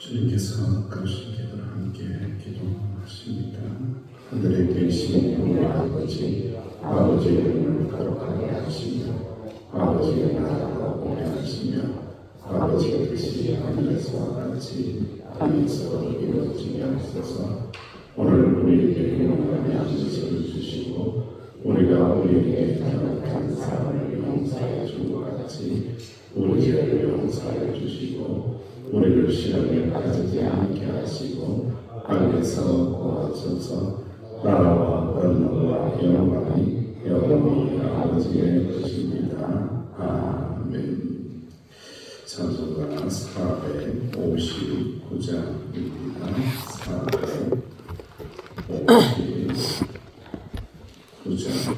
주님께서 그러신 기도를 함께 기도하십니다. 하늘에 계신 우리 아버지, 아버지의 이름을 거룩하게 하시며 아버지의 나라가 오게 하시며 아버지의 뜻이 하늘에서와 같이 땅에서 이루어지게 하소서. 오늘 우리에게 용감의 안식을 주시고 우리가 우리에게 잘못한 사람을 용서해 준 것 같이 우리 죄를 용서해 주시고 우리를 시험에 빠지지 않게 하시고 악에서 구하소서. 나라와 권능과 영광이 여호와 아버지의 것입니다. 아멘. 찬송가 459장입니다. 459장.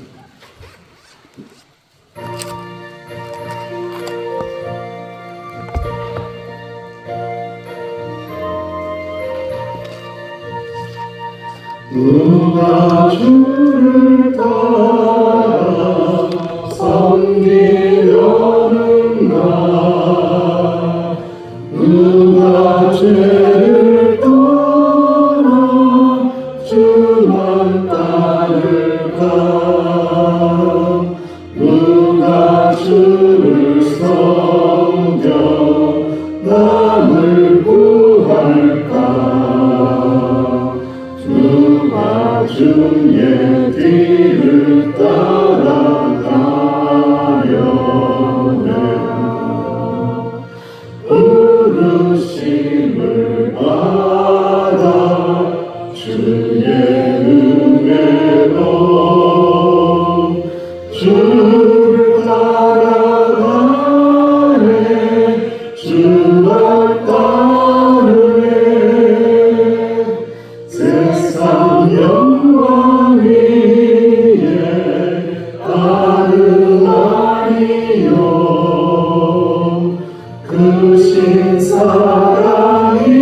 누가 주를 따라 섬기려는가? 누가 죄를 떠나 주만 따를까? 누가 주를 섬겨 남을 구할까? 누가 주의 뒤를 따라가려면 부르심을 받아 주의 은혜로 주를 따라가네 주만 따르네 세상 영광 위에 다른 아니요 크신 사랑이네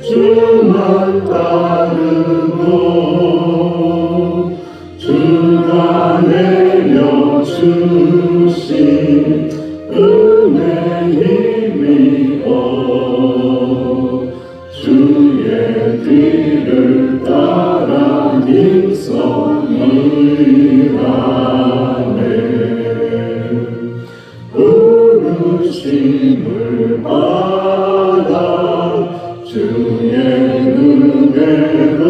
주만 따르고 주가 내려 주신 은혜 힘입어 주의 뒤를 따라 힘성이라네 부르심을 받아 주의 은혜로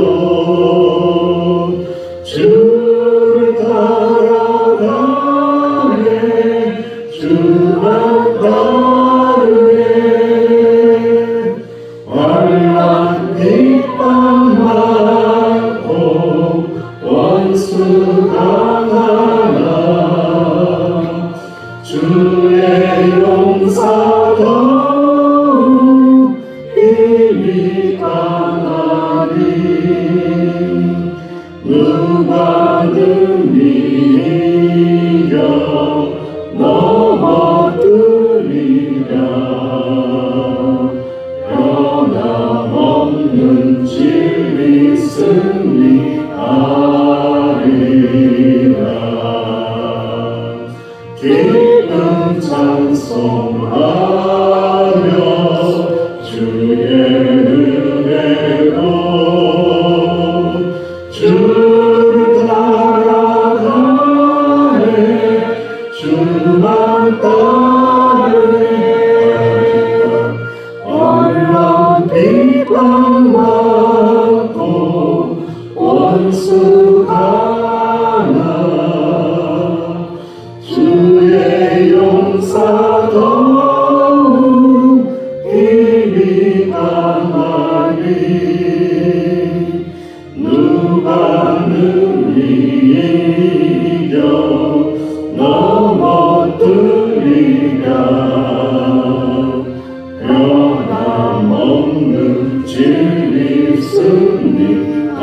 주를 따라가네 주만 따르네 환난 핍박 많고 원수가 많아 주의 용사 더욱 힘이 강하니 누가 능히 이겨 넘어뜨리랴 변함없는 진리 승리하리라 기쁨 찬송하며 주의 은혜로 주를 따라가네 주만 따르네 얼렁 핍박 많고 원수가 많아 주의 용사 더욱 힘이 강하니 누가 능히 이겨 넘어뜨리랴 변함없는 진리 승리하리라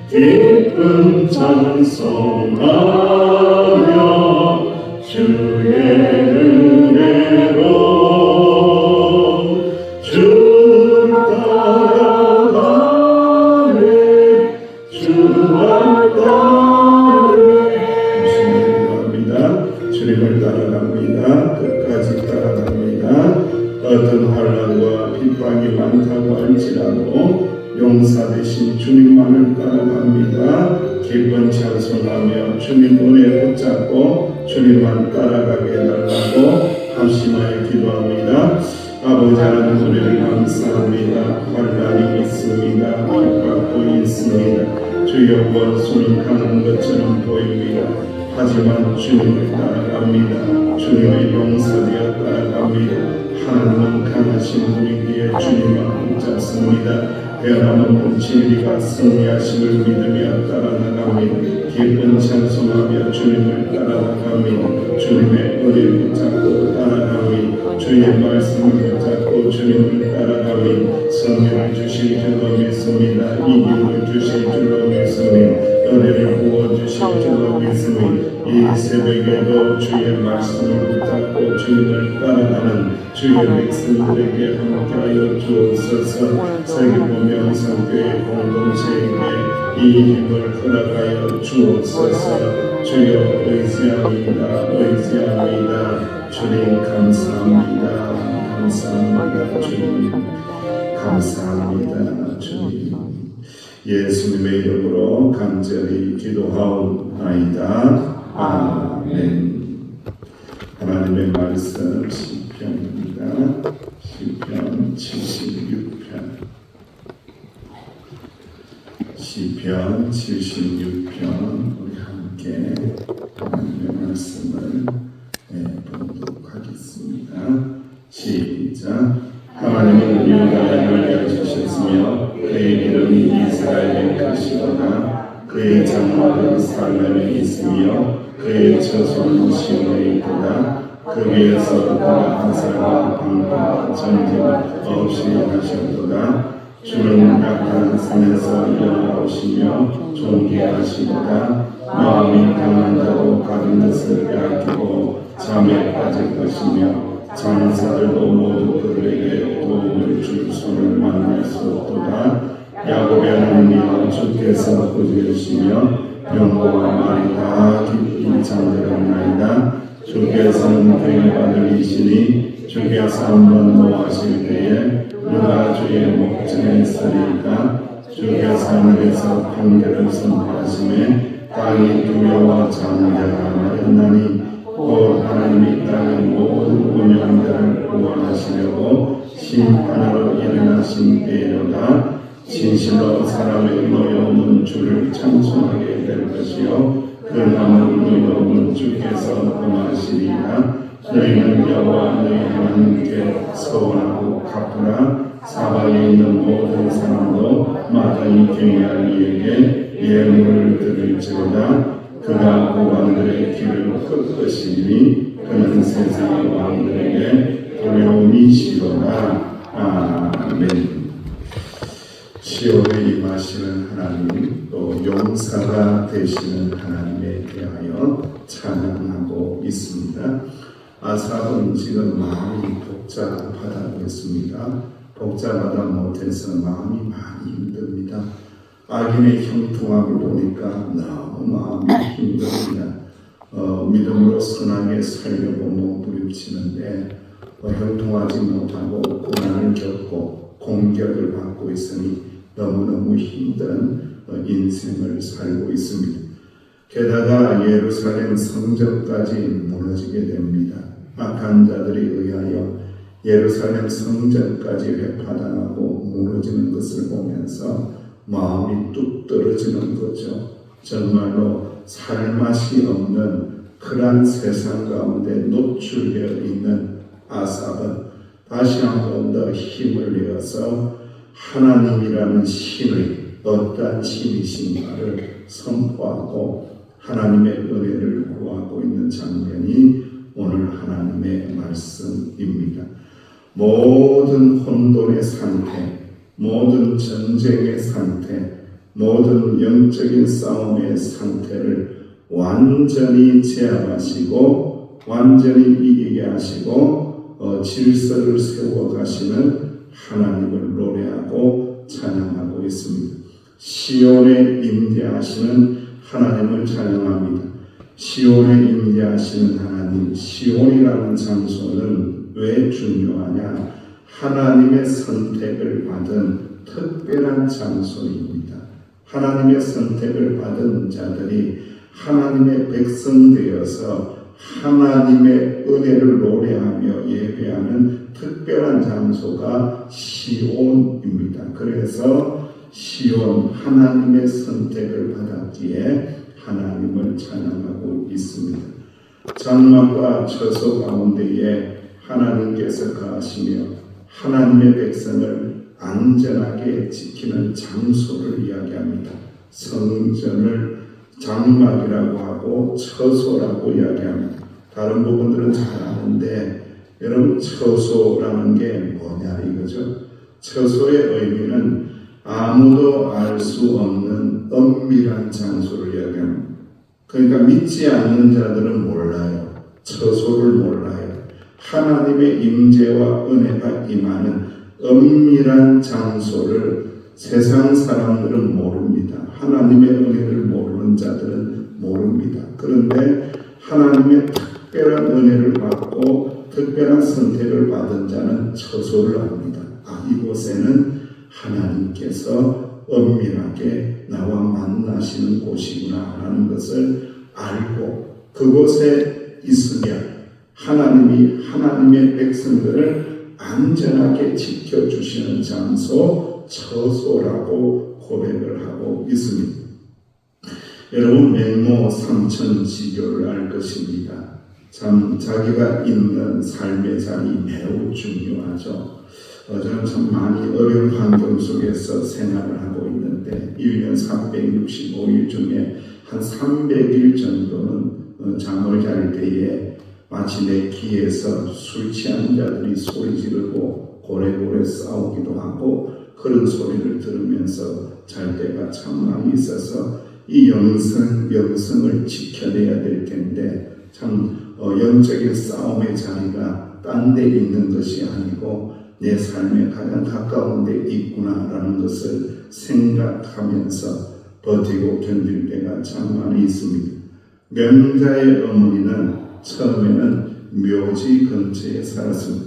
기쁨 찬송하며 주의 은혜로 주를 따라가네 주만 따르네 주님을 따라갑니다. 주님을 따라갑니다. 용사 되신 주님만을 따라갑니다. 기쁜 찬송하며 주님 은혜 붙잡고 주님만 따라가게 달라고 합심하여 기도합니다. 아버지 하나님 은혜를 감사합니다. 환난이 있습니다. 핍박도 있습니다. 주여 원수는 강한 것처럼 보입니다. 하지만 주님을 따라갑니다. 주님의 용사되어 따라갑니다. 하나님은 강하신 분이기에 주님만 붙잡습니다. 변함없는 진리가 승리하심을 믿으며 따라나갑니다. 기쁜 찬송하며 주님을 따라나갑니다. 주님의 은혜를 붙잡고 따라갑니다. 주의 말씀을 붙잡고 주님을 따라갑니다. 성령을 주실 줄로 믿습니다. 이기를 주실 줄로 믿습니다. 은혜를 부어주실 줄로 믿습니다. 이 새벽에도 주의 말씀을 붙잡고 주님을 따라가는 주의 백성들에게 함께하여 주옵소서. 세계보 명상교회 공동체에게 이 힘을 허락하여 주옵소서. 주여 의지합니다. 의지합니다. 주님 감사합니다. 감사합니다. 주님 감사합니다. 주님 예수님의 이름으로 간절히 기도하옵나이다. 아멘. 하나님의 말씀 시편입니다. 시편 76편. 시편 76편 우리 함께 하나님의 말씀을 봉독하겠습니다. 시작. 하나님은 유다를 알려주셨으며 그의 이름이 이스라엘의 것이로다. 그의 장막은 살렘에 있으며 그의 처소는 시온에 있도다. 그 위에서 그가 화살과 방과 전쟁 없이 하셨도다. 주는 약한 산에서 일어나오시며 존귀하시도다. 마음이 강한 자도 가진 것을 빼앗기고 잠에 빠질 것이며 장사들도 모두 그들에게 도움을 줄 손을 만날 수 없도다. 야곱의 하나님이여 주께서 구주이시며 영광과 말이 다 깊이 잠들었나이다. 주께서는 그의 아들이시니 주께서 한번 노하실 때에 누가 주의 목전에 있으리까. 주께서 하늘에서 판결을 선포하시매 땅이 두려워 잠잠하였나니 곧 하나님이 땅의 모든 운명들을 구원하시려고 심판하러 일어나신 때로다. 진실로 사람의 노여움은 주를 찬송하게 될 것이요 그 남은 노여움은 주께서 금하시리라. 너희는 여호와 너희 하나님께 서원하고 갚으라. 사방에 있는 모든 사람도 마땅히 경외할 이에게 예물을 드릴지어다. 그가 고관들의 길을 꺾으시니 그는 세상의 왕들에게 두려움이시로다. 아멘. 시온에 임하시는 하나님, 또 용사가 되시는 하나님에 대하여 찬양하고 있습니다. 아삽은 지금 마음이 복잡하다고 복잡하다 못해서 마음이 많이 힘듭니다. 악인의 형통함을 보니까 너무 마음이 힘듭니다. 믿음으로 선하게 살려고 몸부림치는데 형통하지 못하고 고난을 겪고 공격을 받고 있으니 너무너무 힘든 인생을 살고 있습니다. 게다가 예루살렘 성전까지 무너지게 됩니다. 악한 자들에 의하여 예루살렘 성전까지 회파당하고 무너지는 것을 보면서 마음이 뚝 떨어지는 거죠. 정말로 살맛이 없는 그런 세상 가운데 노출되어 있는 아삽은 다시 한 번 더 힘을 내어서 하나님이라는 신의 어떠한 신이신가를 선포하고 하나님의 은혜를 구하고 있는 장면이 오늘 하나님의 말씀입니다. 모든 혼돈의 상태, 모든 전쟁의 상태, 모든 영적인 싸움의 상태를 완전히 제압하시고 완전히 이기게 하시고 질서를 세워가시는 하나님을 노래하고 찬양하고 있습니다. 시온에 임재하시는 하나님을 찬양합니다. 시온에 임재하시는 하나님, 시온이라는 장소는 왜 중요하냐? 하나님의 선택을 받은 특별한 장소입니다. 하나님의 선택을 받은 자들이 하나님의 백성 되어서 하나님의 은혜를 노래하며 예배하는 특별한 장소가 시온입니다. 그래서 시온, 하나님의 선택을 받았기에 하나님을 찬양하고 있습니다. 장막과 처소 가운데에 하나님께서 거하시며 하나님의 백성을 안전하게 지키는 장소를 이야기합니다. 성전을 장막이라고 하고 처소라고 이야기합니다. 다른 부분들은 잘 아는데 여러분, 처소라는 게 뭐냐 이거죠. 처소의 의미는 아무도 알 수 없는 엄밀한 장소를 이야기합니다. 그러니까 믿지 않는 자들은 몰라요. 처소를 몰라요. 하나님의 임재와 은혜가 임하는 엄밀한 장소를 세상 사람들은 모릅니다. 하나님의 은혜를 모르는 자들은 모릅니다. 그런데 하나님의 특별한 은혜를 받고 특별한 선택을 받은 자는 처소를 압니다. 이곳에는 하나님께서 엄밀하게 나와 만나시는 곳이구나 라는 것을 알고 그곳에 있으며 하나님이 하나님의 백성들을 안전하게 지켜주시는 장소, 처소라고 고백을 하고 있습니다. 여러분, 맹모 삼천지교를 알 것입니다. 참 자기가 있는 삶의 자리 매우 중요하죠. 저는 참 많이 어려운 환경 속에서 생활을 하고 있는데 1년 365일 중에 한 300일 정도는 잠을 잘 때에 마치 내 귀에서 술 취한 자들이 소리 지르고 고래고래 싸우기도 하고 그런 소리를 들으면서 잘 때가 참 많이 있어서 이 영성을 지켜내야 될 텐데 참 영적인 싸움의 자리가 딴 데 있는 것이 아니고 내 삶에 가장 가까운 데 있구나라는 것을 생각하면서 버티고 견딜 때가 참 많이 있습니다. 명자의 어머니는 처음에는 묘지 근처에 살았습니다.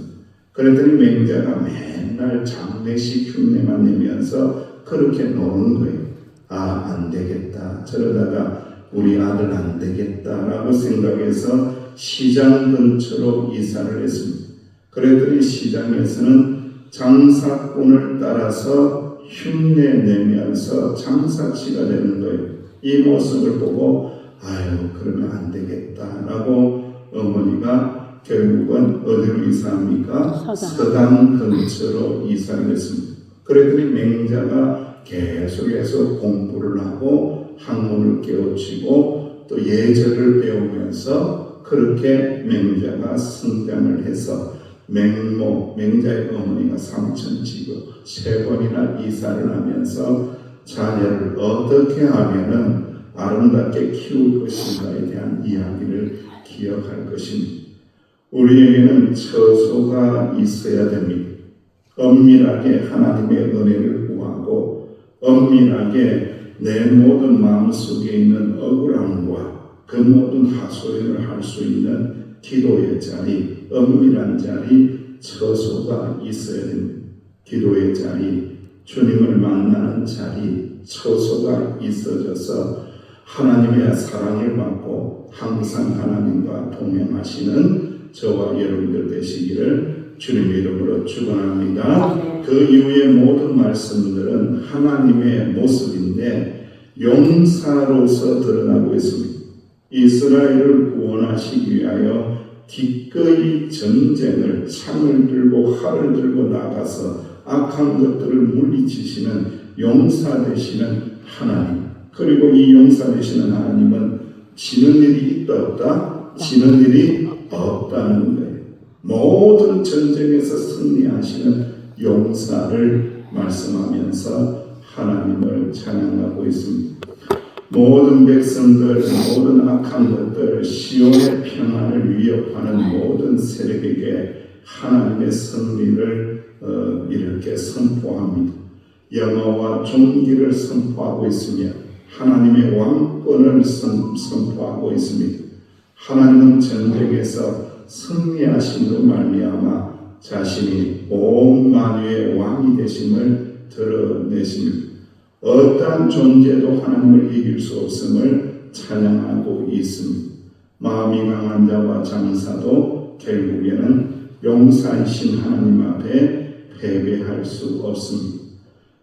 그랬더니 맹자가 맨날 장례식 흉내만 내면서 그렇게 노는 거예요. 안 되겠다. 저러다가 우리 아들 안 되겠다라고 생각해서 시장 근처로 이사를 했습니다. 그랬더니 시장에서는 장사꾼을 따라서 흉내 내면서 장사치가 되는 거예요. 이 모습을 보고 그러면 안 되겠다라고 어머니가 결국은 어디로 이사합니까? 서당 근처로 이사를 했습니다. 그랬더니 맹자가 계속해서 공부를 하고 학문을 깨우치고 또 예절을 배우면서 그렇게 맹자가 성장을 해서 맹자의 어머니가 삼천지교 3번이나 이사를 하면서 자녀를 어떻게 하면은 아름답게 키울 것인가에 대한 이야기를 기억할 것입니다. 우리에게는 처소가 있어야 됩니다. 엄밀하게 하나님의 은혜를 구하고 엄밀하게 내 모든 마음속에 있는 억울함과 그 모든 하소연을 할 수 있는 기도의 자리, 엄밀한 자리, 처소가 있어야 됩니다. 기도의 자리, 주님을 만나는 자리, 처소가 있어져서 하나님의 사랑을 받고 항상 하나님과 동행하시는 저와 여러분들 되시기를 주님의 이름으로 축원합니다. 그 이후의 모든 말씀들은 하나님의 모습인데 용사로서 드러나고 있습니다. 이스라엘을 구원하시기 위하여 기꺼이 전쟁을 창을 들고 활을 들고 나가서 악한 것들을 물리치시는 용사 되시는 하나님, 그리고 이 용사 되시는 하나님은 지는 일이 있다 없다? 지는 일이 없다는 거예요. 모든 전쟁에서 승리하시는 용사를 말씀하면서 하나님을 찬양하고 있습니다. 모든 백성들, 모든 악한 것들, 시온의 평안을 위협하는 모든 세력에게 하나님의 승리를 이렇게 선포합니다. 영어와 존귀를 선포하고 있으며 하나님의 왕권을 선포하고 있습니다. 하나님은 전쟁에서 승리하심으로 말미암아 자신이 온 만유의 왕이 되심을 드러내십니다. 어떠한 존재도 하나님을 이길 수 없음을 찬양하고 있습니다. 마음이 강한 자와 장사도 결국에는 용사이신 하나님 앞에 패배할 수 없습니다.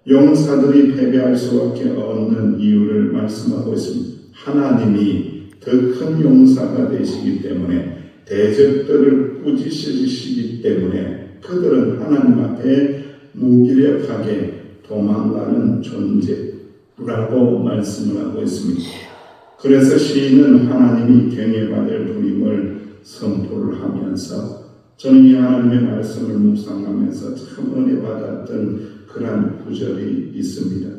용사들이 패배할 수밖에 없는 이유를 말씀하고 있습니다. 하나님이 더 큰 용사가 되시기 때문에, 대적들을 꾸짖으시기 때문에 그들은 하나님 앞에 무기력하게 도망가는 존재라고 말씀을 하고 있습니다. 그래서 시인은 하나님이 경외받을 분임을 선포를 하면서, 저는 이 하나님의 말씀을 묵상하면서 참 은혜 받았던 그런 구절이 있습니다.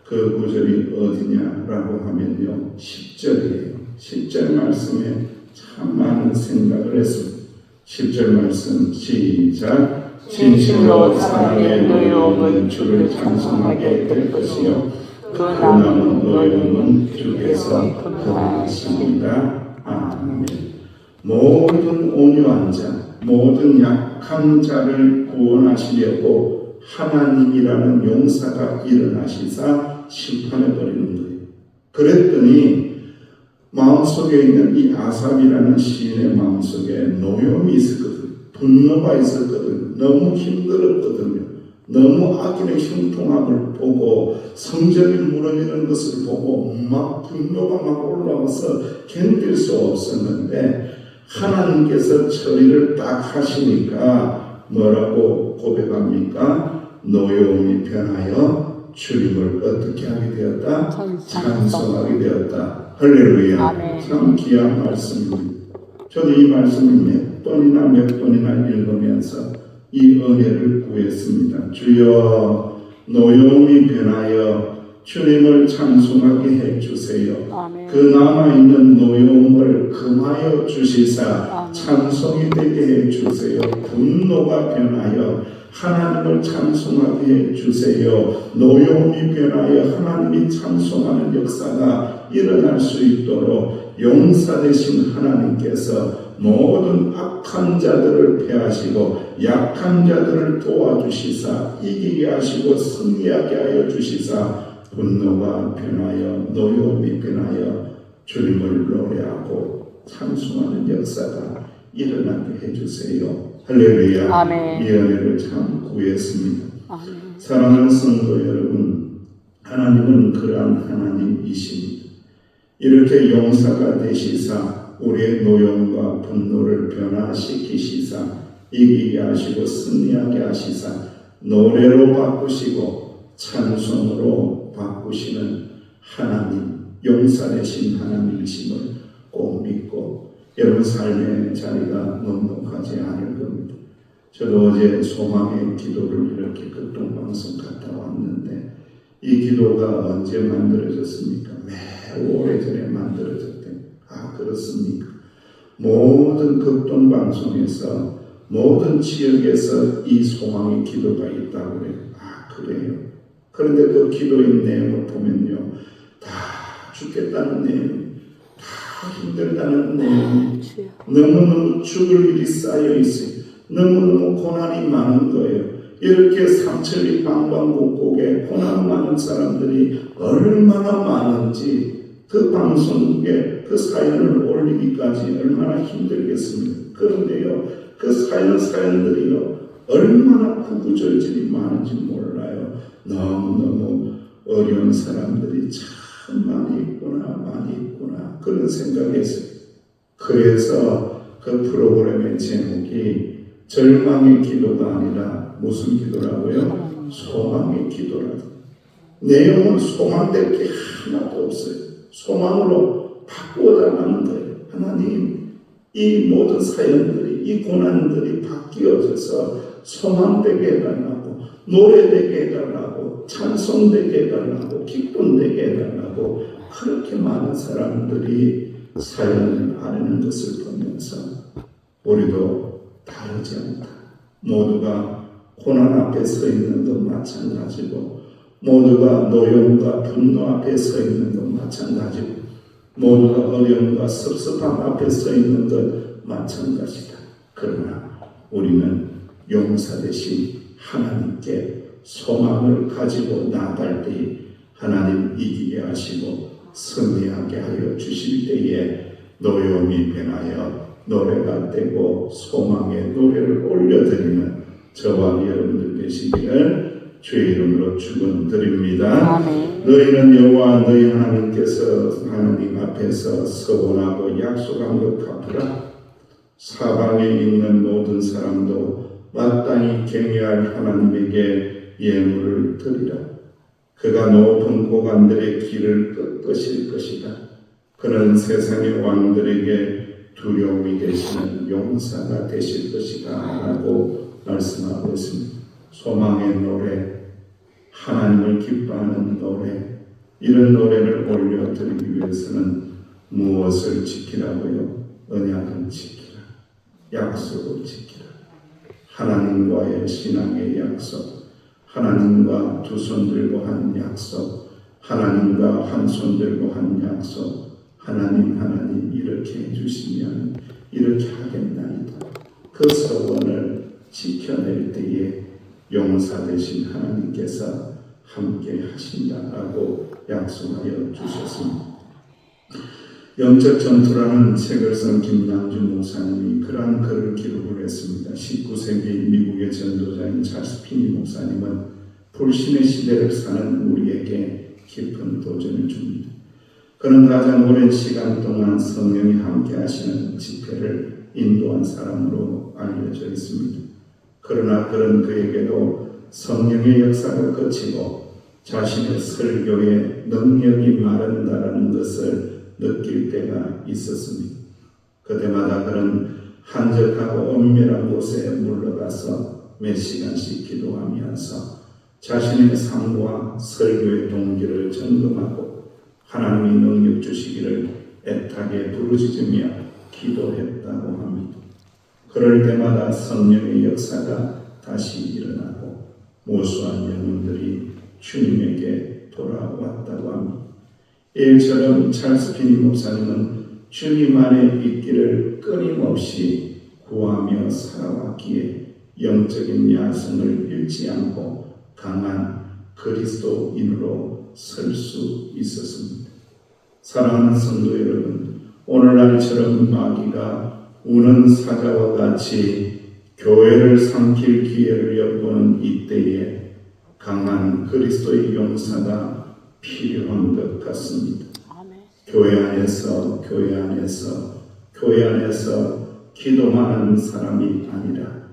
그 구절이 어디냐라고 하면요, 10절이에요. 10절 말씀에 참 많은 생각을 했습니다. 10절 말씀 시작. 진실로 사랑의 노여움은 주를 찬송하게 될 것이요 그 남은 노여움은 주께서 구원하십니다. 아멘. 모든 온유한 자, 모든 약한 자를 구원하시려고 하나님이라는 용사가 일어나시사 심판해 버리는 거예요. 그랬더니 마음속에 있는 이 아삽이라는 시인의 마음속에 노여움이 있었거든. 분노가 있었거든. 너무 힘들었거든요. 너무 악인의 형통함을 보고 성전이 무너지는 것을 보고 막 분노가 막 올라와서 견딜 수 없었는데, 하나님께서 처리를 딱 하시니까 뭐라고 고백합니까? 노여움이 변하여 주님을 어떻게 하게 되었다? 찬송하게 되었다. 할렐루야. 아멘. 참 귀한 말씀입니다. 저도 이 말씀을 몇 번이나 읽으면서 이 은혜를 구했습니다. 주여, 노여움이 변하여 주님을 찬송하게 해주세요. 아멘. 그 남아있는 노여움을 금하여 주시사 찬송이 되게 해주세요. 분노가 변하여 하나님을 찬송하게 해주세요. 노여움이 변하여 하나님이 찬송하는 역사가 일어날 수 있도록 용사 되신 하나님께서 모든 악한 자들을 패하시고 약한 자들을 도와주시사 이기게 하시고 승리하게 하여 주시사 분노가 변하여 노여움이 변하여 주님을 노래하고 찬송하는 역사가 일어나게 해주세요. 할렐루야. 아멘. 이 은혜를 참 구했습니다. 아멘. 사랑하는 성도 여러분, 하나님은 그러한 하나님이십니다. 이렇게 용사가 되시사 우리의 노여움과 분노를 변화시키시사 이기게 하시고 승리하게 하시사 노래로 바꾸시고 찬송으로 바꾸시는 하나님, 용사 되신 하나님이심을 꼭 믿고 여러분 삶의 자리가 넉넉하지 않을 겁니다. 저도 어제 소망의 기도를 이렇게 극동방송 갔다 왔는데, 이 기도가 언제 만들어졌습니까? 매우 오래전에 만들어졌대요. 아, 그렇습니까? 모든 극동방송에서 모든 지역에서 이 소망의 기도가 있다고 그래요. 아, 그래요? 그런데 그 기도의 내용을 보면요, 다 죽겠다는 내용, 다 힘들다는 내용, 너무너무 죽을 일이 쌓여 있어요. 너무너무 고난이 많은 거예요. 이렇게 삼천리 방방곡곡에 고난 많은 사람들이 얼마나 많은지 그 방송국에 그 사연을 올리기까지 얼마나 힘들겠습니까? 그런데요, 그 사연들이요 얼마나 구구절절이 많은지 몰라요. 너무너무 어려운 사람들이 참 많이 있구나 그런 생각이 있어요. 그래서 그 프로그램의 제목이 절망의 기도가 아니라 무슨 기도라고요? 소망의 기도라고. 내용은 소망될 게 하나도 없어요. 소망으로 바꾸어달라는 거예요. 하나님, 이 모든 사연들이, 이 고난들이 바뀌어져서 소망되게 해달라고, 노래되게 해달라고, 찬송되게 해달라고, 기쁨되게 해달라고, 그렇게 많은 사람들이 사연을 아는 것을 보면서 우리도 다르지 않다. 모두가 고난 앞에 서 있는 것 마찬가지고, 모두가 노여움과 분노 앞에 서 있는 것 마찬가지고, 모두가 어려움과 섭섭함 앞에 서 있는 것 마찬가지다. 그러나 우리는 용사 되신 하나님께 소망을 가지고 나아갈 때 하나님 이기게 하시고 승리하게 하여 주실 때에 노여움이 변하여 노래가 되고 소망의 노래를 올려드리는 저와 여러분들 되시기를 주의 이름으로 축원드립니다. 너희는 여호와 너희 하나님께서 하나님 앞에서 서원하고 약속한 것 갚으라. 사방에 있는 모든 사람도 마땅히 경외할 하나님에게 예물을 드리라. 그가 높은 고관들의 길을 꺾으실 것이다. 그는 세상의 왕들에게 두려움이 되시는 용사가 되실 것이다 라고 말씀하고 있습니다. 소망의 노래, 하나님을 기뻐하는 노래, 이런 노래를 올려드리기 위해서는 무엇을 지키라고요? 언약을 지키라. 약속을 지키라. 하나님과의 신앙의 약속, 하나님과 두 손 들고 한 약속, 하나님과 한 손 들고 한 약속, 하나님 이렇게 해주시면 이렇게 하겠나이다. 그 서원을 지켜낼 때에 용사 되신 하나님께서 함께 하신다라고 약속하여 주셨습니다. 영적 전투라는 책을 쓴 김남주 목사님이 그러한 글을 기록을 했습니다. 19세기 미국의 전도자인 찰스 피니 목사님은 불신의 시대를 사는 우리에게 깊은 도전을 줍니다. 그는 가장 오랜 시간 동안 성령이 함께 하시는 집회를 인도한 사람으로 알려져 있습니다. 그러나 그는 그에게도 성령의 역사가 거치고 자신의 설교에 능력이 마른다라는 것을 느낄 때가 있었습니다. 그때마다 그는 한적하고 엄밀한 곳에 물러가서 몇 시간씩 기도하면서 자신의 삶과 설교의 동기를 점검하고 하나님이 능력 주시기를 애타게 부르짖으며 기도했다고 합니다. 그럴 때마다 성령의 역사가 다시 일어나고 무수한 영혼들이 주님에게 돌아왔다고 합니다. 이처럼 찰스 피니 목사님은 주님 안에 있기를 끊임없이 구하며 살아왔기에 영적인 야성을 잃지 않고 강한 그리스도인으로 설 수 있었습니다. 사랑하는 성도 여러분, 오늘날처럼 마귀가 우는 사자와 같이 교회를 삼킬 기회를 엿보는 이때에 강한 그리스도의 용사가 필요한 것 같습니다. 교회 안에서 기도만 하는 사람이 아니라,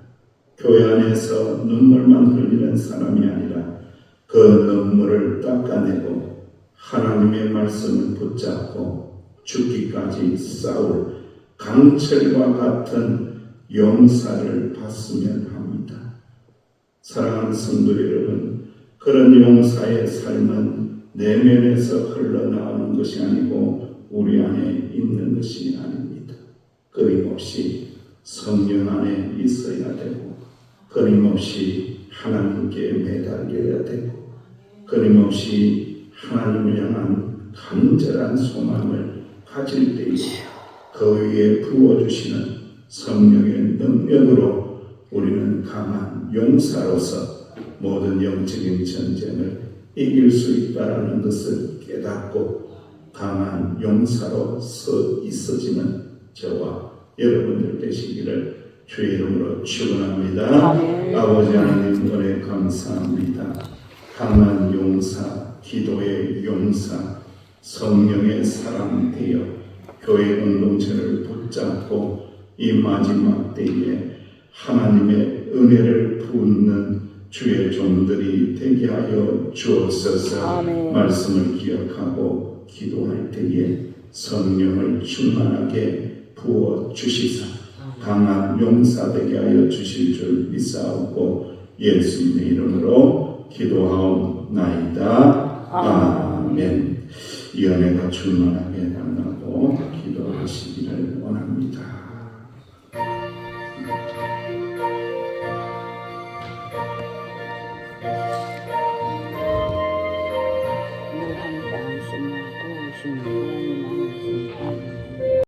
교회 안에서 눈물만 흘리는 사람이 아니라 그 눈물을 닦아내고 하나님의 말씀을 붙잡고 죽기까지 싸울 강철과 같은 용사를 받으면 합니다. 사랑하는 성도 여러분, 그런 용사의 삶은 내면에서 흘러나오는 것이 아니고 우리 안에 있는 것이 아닙니다. 끊임없이 성령 안에 있어야 되고, 끊임없이 하나님께 매달려야 되고, 끊임없이 하나님을 향한 간절한 소망을 가질 때에 그 위에 부어주시는 성령의 능력으로 우리는 강한 용사로서 모든 영적인 전쟁을 이길 수 있다는 것을 깨닫고 강한 용사로 서 있어지는 저와 여러분들 되시기를 주의 이름으로 축원합니다. 아버지 하나님 은혜 감사합니다. 강한 용사, 기도의 용사, 성령의 사람 되어 교회 공동체를 붙잡고 이 마지막 때에 하나님의 은혜를 붓는 주의 종들이 되게 하여 주옵소서. 말씀을 기억하고 기도할 때에 성령을 충만하게 부어 주시사 강한 용사 되게 하여 주실 줄 믿사옵고 예수님의 이름으로 기도하옵나이다. 아멘. 이 은혜가 충만하게 달라고 기도하시기를 원합니다.